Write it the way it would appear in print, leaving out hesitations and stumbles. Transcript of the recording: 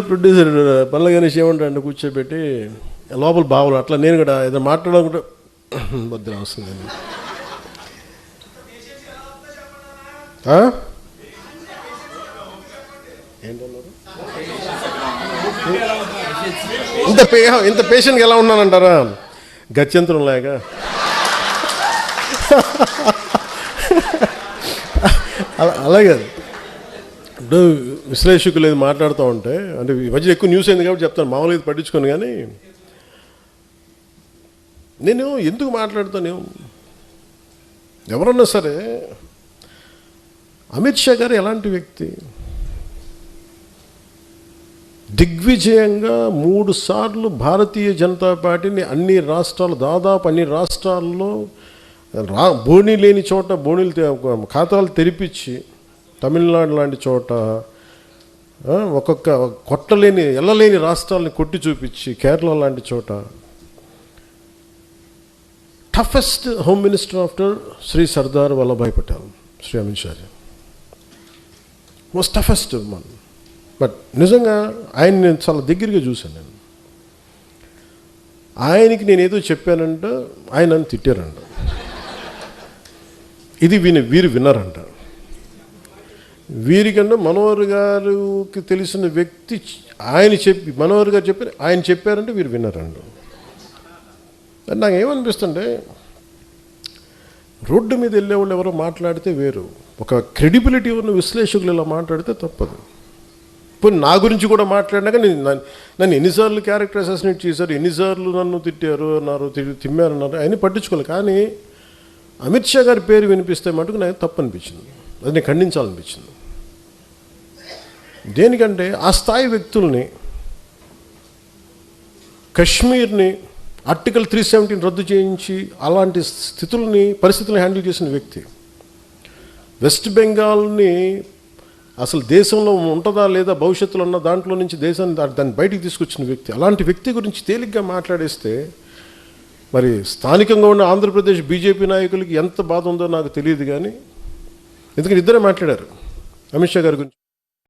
Producer పల్ల గణేష్ ఏమంటాడు కూర్చోబెట్టి లోపల బావులు అట్లా నేను కూడా ఏదో మాట్లాడాలనుకుంటే వద్దు అవసరం లేదు. ఏంటన్నారు? ఇంత పేషెంట్గా ఎలా ఉన్నానంటారా? గత్యంతరం లేక అలాగే ఇప్పుడు విశ్లేషకులు ఏది మాట్లాడుతూ ఉంటే అంటే ఈ మధ్య ఎక్కువ న్యూస్ అయింది కాబట్టి చెప్తాను, మామూలుగా ఇది పట్టించుకోను. కానీ నేను ఎందుకు మాట్లాడతాను, ఎవరన్నా సరే అమిత్ షా గారు ఎలాంటి వ్యక్తి? దిగ్విజయంగా 3 సార్లు భారతీయ జనతా పార్టీని అన్ని రాష్ట్రాలు, దాదాపు అన్ని రాష్ట్రాల్లో బోణీ లేని చోట బోణీలు ఖాతాలు తెరిపించి, తమిళనాడు లాంటి చోట ఒక్కొక్క ఎల్లలేని రాష్ట్రాలని కొట్టి చూపించి, కేరళ లాంటి చోట toughest home minister after Shri Sardar Vallabhbhai Patel, Shri Amit షాజీ మోస్ట్ టఫెస్ట్ వన్. బట్ నిజంగా ఆయన నేను చాలా దగ్గరగా చూశాను. నేను ఆయనకి నేను ఏదో చెప్పానంట, ఆయన నన్ను తిట్టారంట. ఇది వీరు విన్నారంట. వీరికన్నా మనోహర్ గారికి తెలిసిన వ్యక్తి మనోహర్ గారు చెప్పారు, ఆయన చెప్పారంటే వీరు విన్నారంట. నాకు ఏమనిపిస్తుంటే, రోడ్డు మీద వెళ్ళేవాళ్ళు ఎవరో మాట్లాడితే వేరు, ఒక క్రెడిబిలిటీ ఉన్న విశ్లేషకులు ఇలా మాట్లాడితే తప్పదు. ఇప్పుడు నా గురించి కూడా మాట్లాడినాక నన్ను ఎన్నిసార్లు క్యారెక్టర్ అసాసినేట్ చేశారు, ఎన్నిసార్లు నన్ను తిట్టారు అన్నారు, తిమ్మారన్నారు, అవన్నీ పట్టించుకోవాలి. కానీ అమిత్ షా గారి పేరు వినిపిస్తే మటుకు నాకు తప్పు అనిపించింది, అది నేను ఖండించాలనిపించింది. దేనికంటే ఆ స్థాయి వ్యక్తుల్ని, కశ్మీర్ని ఆర్టికల్ 370 రద్దు చేయించి అలాంటి పరిస్థితులను హ్యాండిల్ చేసిన వ్యక్తి, వెస్ట్ బెంగాల్ని అసలు దేశంలో ఉంటుందా లేదా భవిష్యత్తులో ఉన్న దాంట్లో నుంచి దేశాన్ని దాన్ని బయటికి తీసుకొచ్చిన వ్యక్తి, అలాంటి వ్యక్తి గురించి తేలిగ్గా మాట్లాడేస్తే మరి స్థానికంగా ఉన్న ఆంధ్రప్రదేశ్ బీజేపీ నాయకులకి ఎంత బాధ ఉందో నాకు తెలియదు. కానీ ఎందుకంటే ఇద్దరే మాట్లాడారు అమిత్ షా గారి గురించి.